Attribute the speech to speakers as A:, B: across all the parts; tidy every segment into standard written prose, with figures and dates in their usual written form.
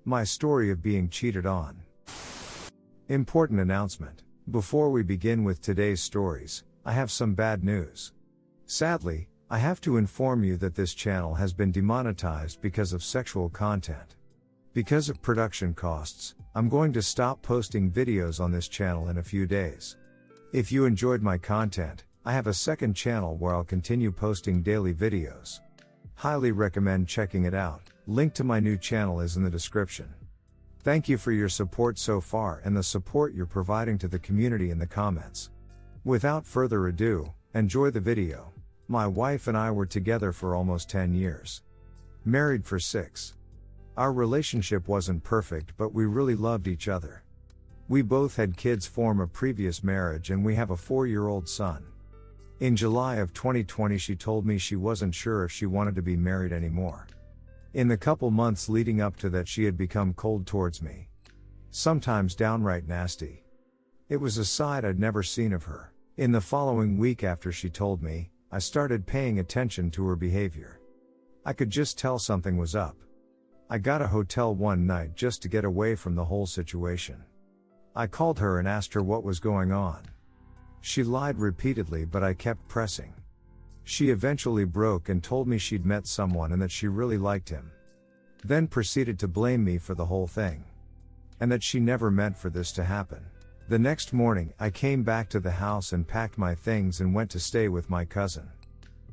A: My story of being cheated on. Important announcement. Before we begin with today's stories, I have some bad news. Sadly, I have to inform you that this channel has been demonetized because of sexual content. Because of production costs, I'm going to stop posting videos on this channel in a few days. If you enjoyed my content, I have a second channel where I'll continue posting daily videos. Highly recommend checking it out. Link to my new channel is in the description. Thank you for your support so far and the support you're providing to the community in the comments. Without further ado, enjoy the video. My wife and I were together for almost 10 years. Married for 6. Our relationship wasn't perfect, but we really loved each other. We both had kids from a previous marriage and we have a 4-year-old son. In July of 2020 she told me she wasn't sure if she wanted to be married anymore. In the couple months leading up to that she had become cold towards me. Sometimes downright nasty. It was a side I'd never seen of her. In the following week after she told me, I started paying attention to her behavior. I could just tell something was up. I got a hotel one night just to get away from the whole situation. I called her and asked her what was going on. She lied repeatedly, but I kept pressing. She eventually broke and told me she'd met someone and that she really liked him. Then proceeded to blame me for the whole thing. And that she never meant for this to happen. The next morning, I came back to the house and packed my things and went to stay with my cousin.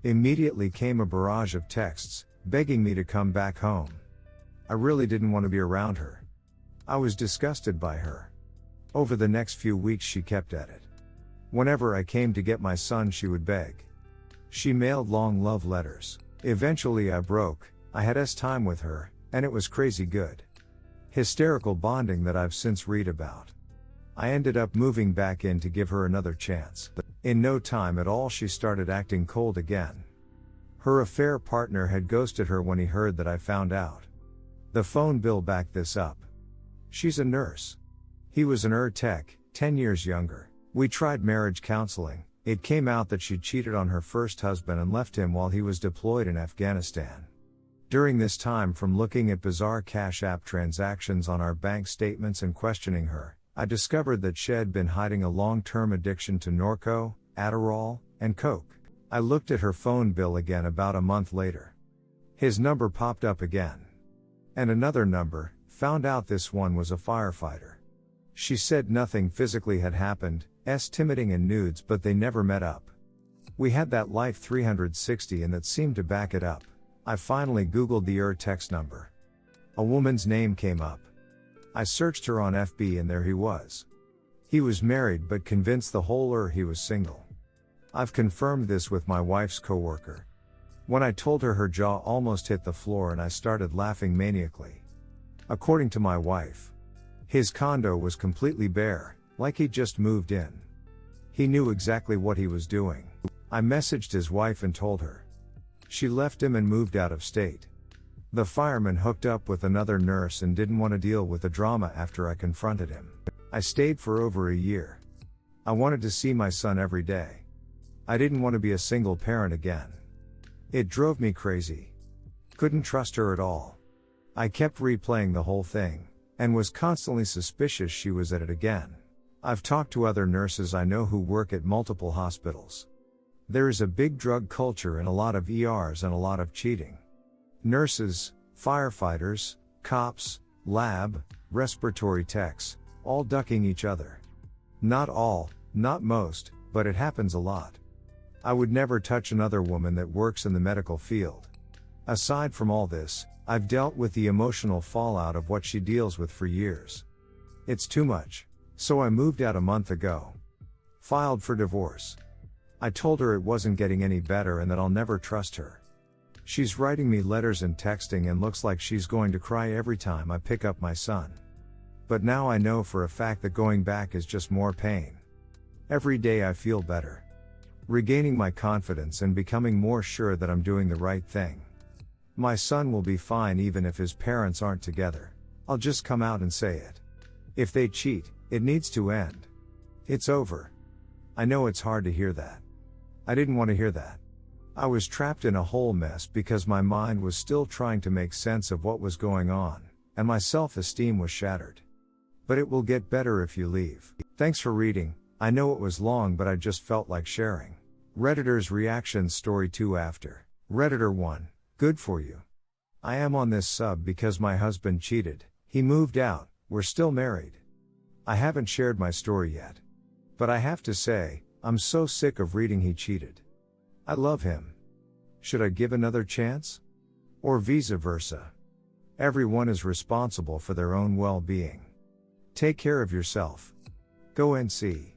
A: Immediately came a barrage of texts, begging me to come back home. I really didn't want to be around her. I was disgusted by her. Over the next few weeks she kept at it. Whenever I came to get my son she would beg. She mailed long love letters. Eventually I broke. I had time with her, and it was crazy good. Hysterical bonding that I've since read about. I ended up moving back in to give her another chance. In no time at all she started acting cold again. Her affair partner had ghosted her when he heard that I found out. The phone bill backed this up. She's a nurse. He was an tech, 10 years younger. We tried marriage counseling. It came out that she'd cheated on her first husband and left him while he was deployed in Afghanistan. During this time, from looking at bizarre Cash App transactions on our bank statements and questioning her, I discovered that she had been hiding a long-term addiction to Norco, Adderall, and Coke. I looked at her phone bill again about a month later. His number popped up again. And another number, found out this one was a firefighter. She said nothing physically had happened, timiding and nudes, but they never met up. We had that Life 360 and that seemed to back it up. I finally googled the text number. A woman's name came up. I searched her on FB and there he was. He was married but convinced the whole he was single. I've confirmed this with my wife's coworker. When I told her, her jaw almost hit the floor and I started laughing maniacally. According to my wife, his condo was completely bare, like he'd just moved in. He knew exactly what he was doing. I messaged his wife and told her. She left him and moved out of state. The fireman hooked up with another nurse and didn't want to deal with the drama after I confronted him. I stayed for over a year. I wanted to see my son every day. I didn't want to be a single parent again. It drove me crazy. Couldn't trust her at all. I kept replaying the whole thing, and was constantly suspicious she was at it again. I've talked to other nurses I know who work at multiple hospitals. There is a big drug culture and a lot of ERs and a lot of cheating. Nurses, firefighters, cops, lab, respiratory techs, all ducking each other. Not all, not most, but it happens a lot. I would never touch another woman that works in the medical field. Aside from all this, I've dealt with the emotional fallout of what she deals with for years. It's too much. So I moved out a month ago. Filed for divorce. I told her it wasn't getting any better and that I'll never trust her. She's writing me letters and texting and looks like she's going to cry every time I pick up my son. But now I know for a fact that going back is just more pain. Every day I feel better. Regaining my confidence and becoming more sure that I'm doing the right thing. My son will be fine even if his parents aren't together. I'll just come out and say it. If they cheat, it needs to end. It's over. I know it's hard to hear that. I didn't want to hear that. I was trapped in a whole mess because my mind was still trying to make sense of what was going on, and my self-esteem was shattered. But it will get better if you leave. Thanks for reading. I know it was long, but I just felt like sharing. Redditor's reactions story 2 after. Redditor 1. Good for you. I am on this sub because my husband cheated. He moved out. We're still married. I haven't shared my story yet. But I have to say, I'm so sick of reading he cheated. I love him. Should I give another chance? Or vice versa? Everyone is responsible for their own well-being. Take care of yourself. Go and see.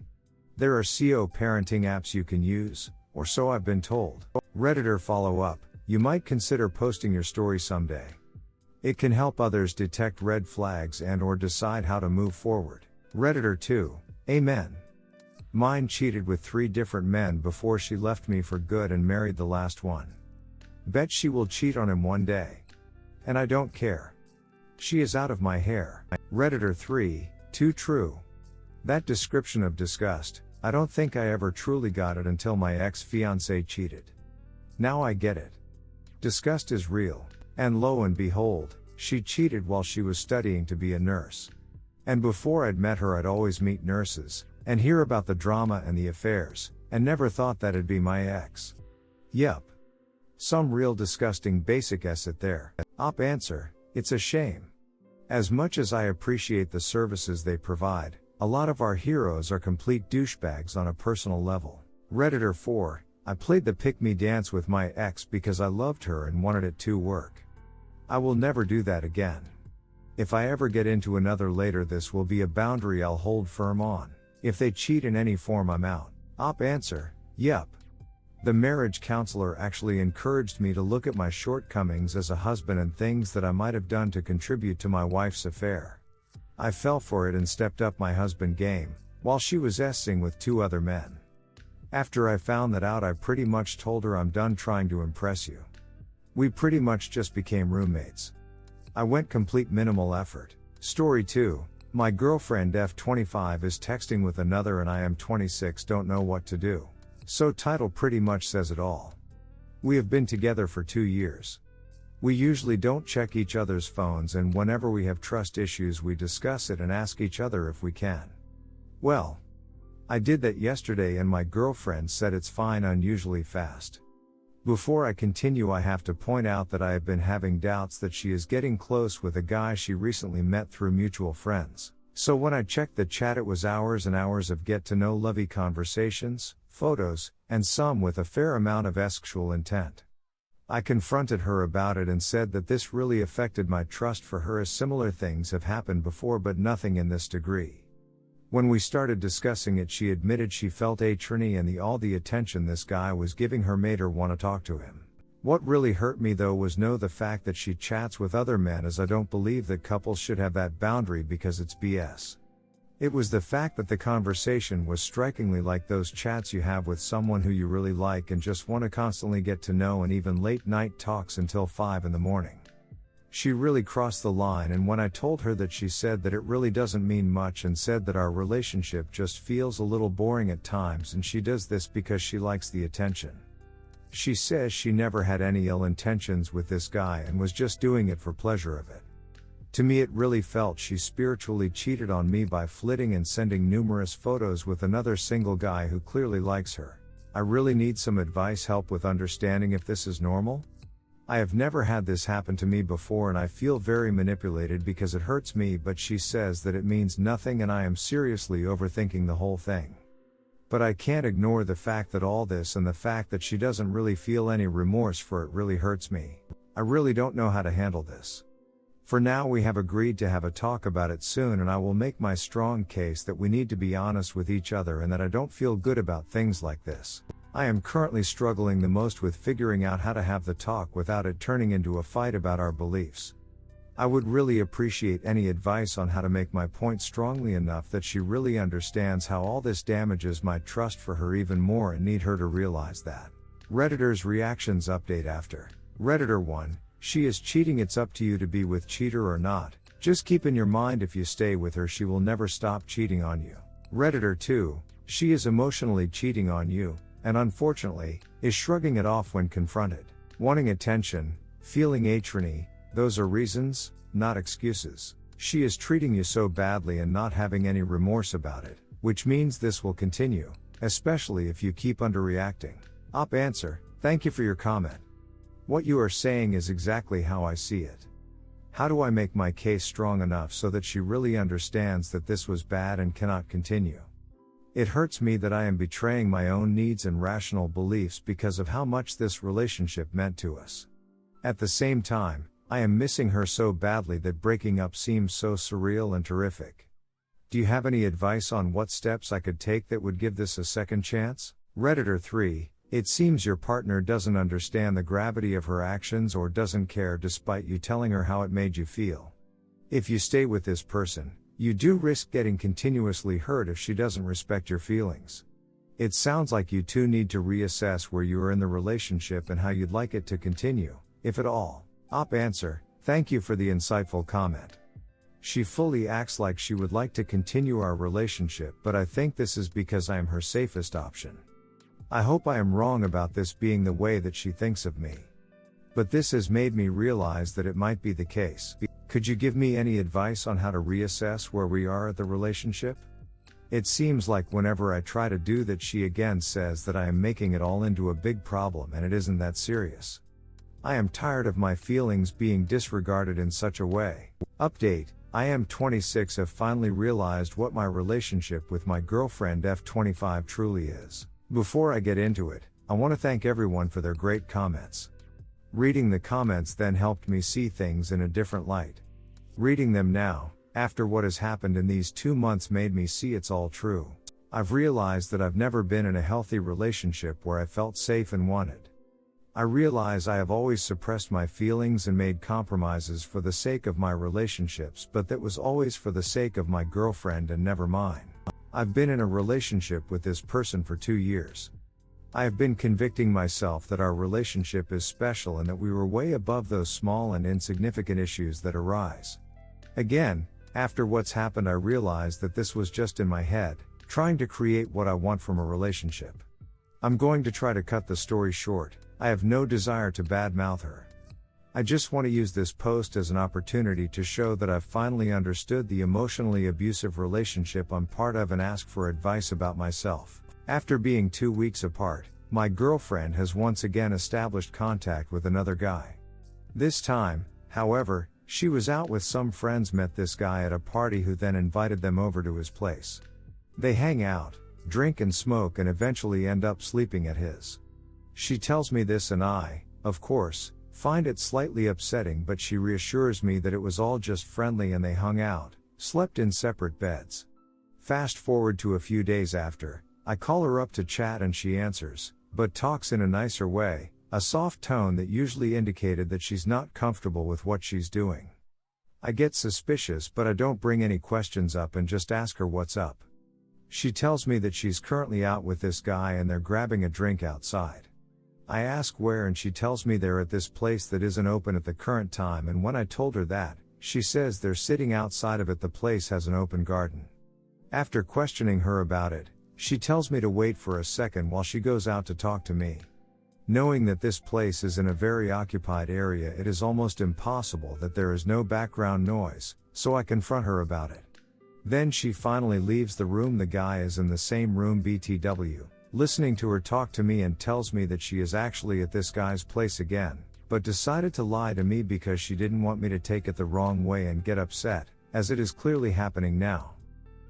A: There are CO parenting apps you can use, or so I've been told. Redditor follow-up. You might consider posting your story someday. It can help others detect red flags and/or decide how to move forward. Redditor 2. Amen. Mine cheated with 3 different men before she left me for good and married the last one. Bet she will cheat on him one day. And I don't care. She is out of my hair. Redditor 3. Too true. That description of disgust, I don't think I ever truly got it until my ex-fiancé cheated. Now I get it. Disgust is real. And lo and behold, she cheated while she was studying to be a nurse. And before I'd met her, I'd always meet nurses, and hear about the drama and the affairs, and never thought that'd be my ex. Yup. Some real disgusting basic asset there. Op answer, it's a shame. As much as I appreciate the services they provide, a lot of our heroes are complete douchebags on a personal level. Redditor 4, I played the pick-me dance with my ex because I loved her and wanted it to work. I will never do that again. If I ever get into another later, this will be a boundary I'll hold firm on. If they cheat in any form, I'm out. Op answer, yup. The marriage counselor actually encouraged me to look at my shortcomings as a husband and things that I might have done to contribute to my wife's affair. I fell for it and stepped up my husband game, while she was s-ing with 2 other men. After I found that out, I pretty much told her I'm done trying to impress you. We pretty much just became roommates. I went complete minimal effort. Story 2. My girlfriend F25 is texting with another and I am 26, don't know what to do. So title pretty much says it all. We have been together for 2 years. We usually don't check each other's phones, and whenever we have trust issues we discuss it and ask each other if we can. Well, I did that yesterday and my girlfriend said it's fine, unusually fast. Before I continue, I have to point out that I have been having doubts that she is getting close with a guy she recently met through mutual friends. So when I checked the chat, it was hours and hours of get-to-know lovey conversations, photos, and some with a fair amount of sexual intent. I confronted her about it and said that this really affected my trust for her, as similar things have happened before but nothing in this degree. When we started discussing it, she admitted she felt attorney and all the attention this guy was giving her made her want to talk to him. What really hurt me though was the fact that she chats with other men, as I don't believe that couples should have that boundary because it's BS. It was the fact that the conversation was strikingly like those chats you have with someone who you really like and just want to constantly get to know, and even late night talks until 5 in the morning. She really crossed the line, and when I told her that, she said that it really doesn't mean much and said that our relationship just feels a little boring at times and she does this because she likes the attention. She says she never had any ill intentions with this guy and was just doing it for pleasure of it. To me it really felt she spiritually cheated on me by flitting and sending numerous photos with another single guy who clearly likes her. I really need some advice, help with understanding if this is normal. I have never had this happen to me before and I feel very manipulated because it hurts me, but she says that it means nothing and I am seriously overthinking the whole thing. But I can't ignore the fact that all this and the fact that she doesn't really feel any remorse for it really hurts me. I really don't know how to handle this. For now we have agreed to have a talk about it soon, and I will make my strong case that we need to be honest with each other and that I don't feel good about things like this. I am currently struggling the most with figuring out how to have the talk without it turning into a fight about our beliefs. I would really appreciate any advice on how to make my point strongly enough that she really understands how all this damages my trust for her even more, and need her to realize that. Redditor's reactions update after. Redditor 1, she is cheating, it's up to you to be with cheater or not. Just keep in your mind, if you stay with her she will never stop cheating on you. Redditor 2, she is emotionally cheating on you, and unfortunately, is shrugging it off when confronted. Wanting attention, feeling attorney, those are reasons. not excuses. She is treating you so badly and not having any remorse about it, which means this will continue, especially if you keep underreacting. Op answer, thank you for your comment. What you are saying is exactly how I see it. How do I make my case strong enough so that she really understands that this was bad and cannot continue? It hurts me that I am betraying my own needs and rational beliefs because of how much this relationship meant to us. At the same time, I am missing her so badly that breaking up seems so surreal and terrific. Do you have any advice on what steps I could take that would give this a second chance? Redditor 3, it seems your partner doesn't understand the gravity of her actions or doesn't care despite you telling her how it made you feel. If you stay with this person, you do risk getting continuously hurt if she doesn't respect your feelings. It sounds like you two need to reassess where you are in the relationship and how you'd like it to continue, if at all. Op answer, thank you for the insightful comment. She fully acts like she would like to continue our relationship, but I think this is because I am her safest option. I hope I am wrong about this being the way that she thinks of me. But this has made me realize that it might be the case. Could you give me any advice on how to reassess where we are at the relationship? It seems like whenever I try to do that, she again says that I am making it all into a big problem and it isn't that serious. I am tired of my feelings being disregarded in such a way. Update, I am 26, have finally realized what my relationship with my girlfriend F25 truly is. Before I get into it, I want to thank everyone for their great comments. Reading the comments then helped me see things in a different light. Reading them now, after what has happened in these 2 months, made me see it's all true. I've realized that I've never been in a healthy relationship where I felt safe and wanted. I realize I have always suppressed my feelings and made compromises for the sake of my relationships, but that was always for the sake of my girlfriend and never mine. I've been in a relationship with this person for 2 years. I have been convicting myself that our relationship is special and that we were way above those small and insignificant issues that arise. Again, after what's happened, I realized that this was just in my head, trying to create what I want from a relationship. I'm going to try to cut the story short. I have no desire to badmouth her. I just want to use this post as an opportunity to show that I've finally understood the emotionally abusive relationship I'm part of and ask for advice about myself. After being 2 weeks apart, my girlfriend has once again established contact with another guy. This time, however, she was out with some friends, met this guy at a party who then invited them over to his place. They hang out, drink and smoke and eventually end up sleeping at his. She tells me this and I, of course, find it slightly upsetting, but she reassures me that it was all just friendly and they hung out, slept in separate beds. Fast forward to a few days after, I call her up to chat and she answers, but talks in a nicer way, a soft tone that usually indicated that she's not comfortable with what she's doing. I get suspicious, but I don't bring any questions up and just ask her what's up. She tells me that she's currently out with this guy and they're grabbing a drink outside. I ask where and she tells me they're at this place that isn't open at the current time, and when I told her that, she says they're sitting outside of it. The place has an open garden. After questioning her about it, she tells me to wait for a second while she goes out to talk to me. Knowing that this place is in a very occupied area, it is almost impossible that there is no background noise, so I confront her about it. Then she finally leaves the room. The guy is in the same room BTW, listening to her talk to me, and tells me that she is actually at this guy's place again, but decided to lie to me because she didn't want me to take it the wrong way and get upset, as it is clearly happening now.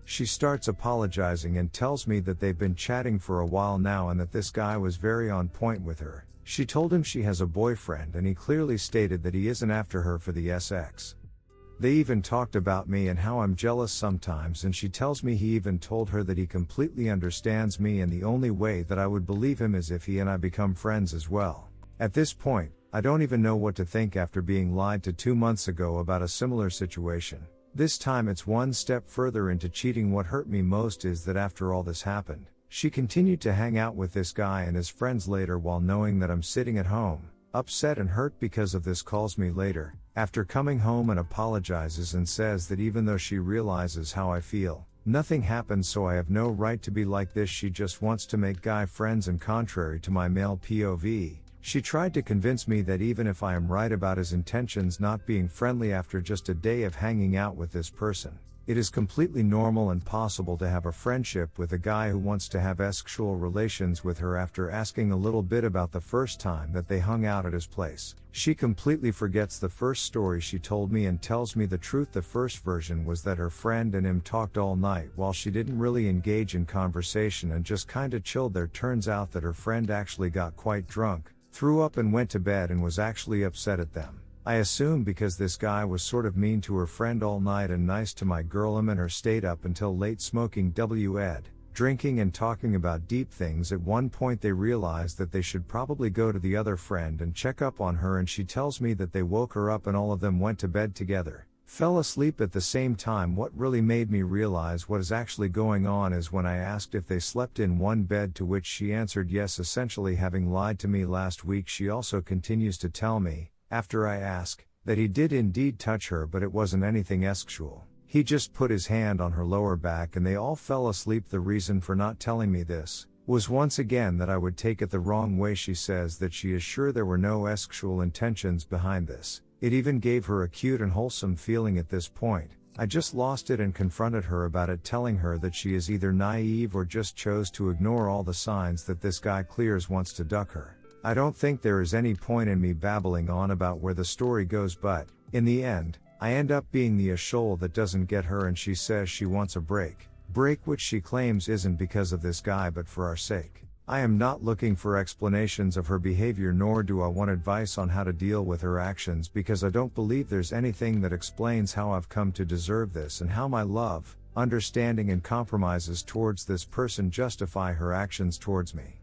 A: She starts apologizing and tells me that they've been chatting for a while now and that this guy was very on point with her. She told him she has a boyfriend and he clearly stated that he isn't after her for the SX. They even talked about me and how I'm jealous sometimes, and she tells me he even told her that he completely understands me and the only way that I would believe him is if he and I become friends as well. At this point, I don't even know what to think after being lied to 2 months ago about a similar situation. This time it's one step further into cheating. What hurt me most is that after all this happened, she continued to hang out with this guy and his friends later while knowing that I'm sitting at home, upset and hurt because of this. Calls me later, after coming home, and apologizes and says that even though she realizes how I feel, nothing happened, so I have no right to be like this. She just wants to make guy friends, and contrary to my male POV, She tried to convince me that even if I am right about his intentions not being friendly after just a day of hanging out with this person, it is completely normal and possible to have a friendship with a guy who wants to have sexual relations with her after asking a little bit about the first time that they hung out at his place. She completely forgets the first story she told me and tells me the truth. The first version was that her friend and him talked all night while she didn't really engage in conversation and just kinda chilled there. Turns out that her friend actually got quite drunk, threw up and went to bed and was actually upset at them. I assume because this guy was sort of mean to her friend all night and nice to my girl. Him and her stayed up until late smoking ed, drinking and talking about deep things. At one point they realized that they should probably go to the other friend and check up on her, and she tells me that they woke her up and all of them went to bed together, fell asleep at the same time. What really made me realize what is actually going on is when I asked if they slept in one bed, to which she answered yes, essentially having lied to me last week. She also continues to tell me, after I ask, that he did indeed touch her, but it wasn't anything sexual. He just put his hand on her lower back and they all fell asleep. The reason for not telling me this was once again that I would take it the wrong way. She says that she is sure there were no sexual intentions behind this. It even gave her a cute and wholesome feeling. At this point, I just lost it and confronted her about it, telling her that she is either naive or just chose to ignore all the signs that this guy clears wants to duck her. I don't think there is any point in me babbling on about where the story goes, but, in the end, I end up being the asshole that doesn't get her, and she says she wants a break, which she claims isn't because of this guy but for our sake. I am not looking for explanations of her behavior, nor do I want advice on how to deal with her actions, because I don't believe there's anything that explains how I've come to deserve this and how my love, understanding and compromises towards this person justify her actions towards me.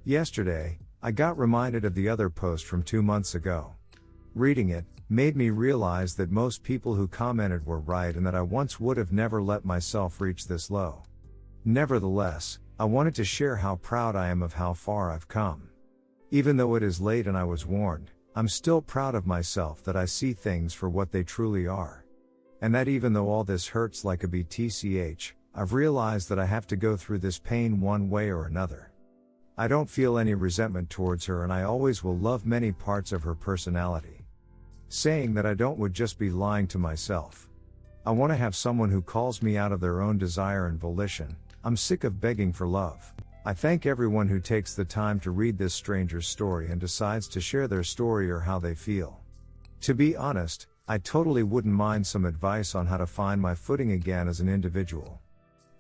A: Yesterday, I got reminded of the other post from 2 months ago. Reading it made me realize that most people who commented were right and that I once would have never let myself reach this low. Nevertheless, I wanted to share how proud I am of how far I've come. Even though it is late and I was warned, I'm still proud of myself that I see things for what they truly are. And that even though all this hurts like a BTCH, I've realized that I have to go through this pain one way or another. I don't feel any resentment towards her, and I always will love many parts of her personality. Saying that I don't would just be lying to myself. I want to have someone who calls me out of their own desire and volition. I'm sick of begging for love. I thank everyone who takes the time to read this stranger's story and decides to share their story or how they feel. To be honest, I totally wouldn't mind some advice on how to find my footing again as an individual.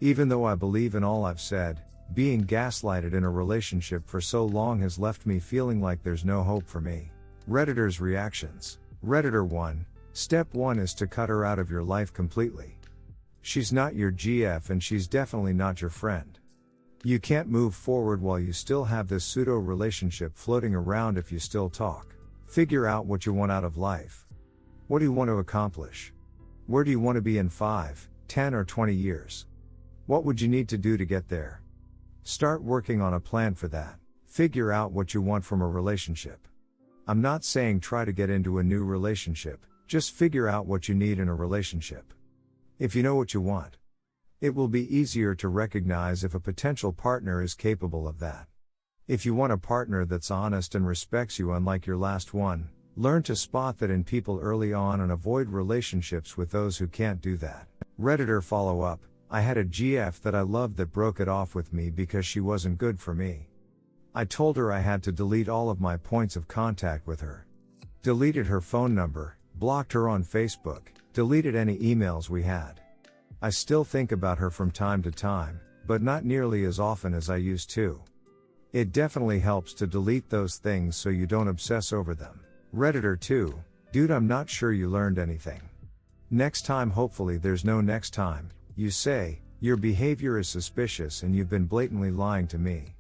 A: Even though I believe in all I've said, being gaslighted in a relationship for so long has left me feeling like there's no hope for me. Redditors' reactions. Redditor 1, Step 1 is to cut her out of your life completely. She's not your GF and she's definitely not your friend. You can't move forward while you still have this pseudo relationship floating around if you still talk. Figure out what you want out of life. What do you want to accomplish? Where do you want to be in 5, 10 or 20 years? What would you need to do to get there? Start working on a plan for that. Figure out what you want from a relationship. I'm not saying try to get into a new relationship, just figure out what you need in a relationship. If you know what you want, it will be easier to recognize if a potential partner is capable of that. If you want a partner that's honest and respects you unlike your last one, learn to spot that in people early on and avoid relationships with those who can't do that. Redditor follow-up. I had a GF that I loved that broke it off with me because she wasn't good for me. I told her I had to delete all of my points of contact with her. Deleted her phone number, blocked her on Facebook, deleted any emails we had. I still think about her from time to time, but not nearly as often as I used to. It definitely helps to delete those things so you don't obsess over them. Redditor 2, dude, I'm not sure you learned anything. Next time, hopefully there's no next time. You say, your behavior is suspicious and you've been blatantly lying to me.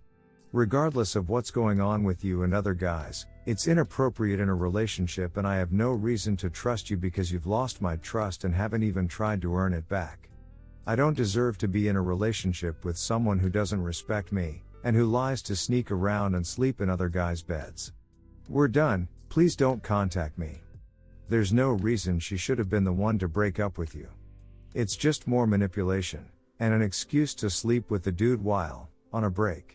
A: Regardless of what's going on with you and other guys, it's inappropriate in a relationship and I have no reason to trust you because you've lost my trust and haven't even tried to earn it back. I don't deserve to be in a relationship with someone who doesn't respect me, and who lies to sneak around and sleep in other guys' beds. We're done, please don't contact me. There's no reason she should have been the one to break up with you. It's just more manipulation, and an excuse to sleep with the dude while on a break.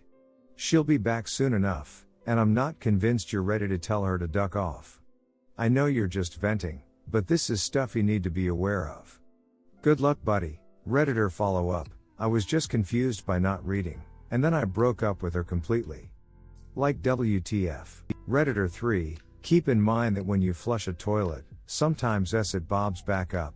A: She'll be back soon enough, And I'm not convinced you're ready to tell her to duck off. I know you're just venting, but this is stuff you need to be aware of. Good luck, buddy. Redditor follow up. I was just confused by not reading, and then I broke up with her completely. Like WTF. Redditor 3, keep in mind that when you flush a toilet, sometimes it bobs back up.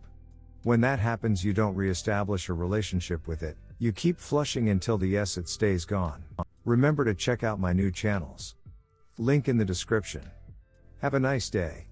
A: When that happens, you don't re-establish a relationship with it, you keep flushing until the it stays gone. Remember to check out my new channels. Link in the description. Have a nice day.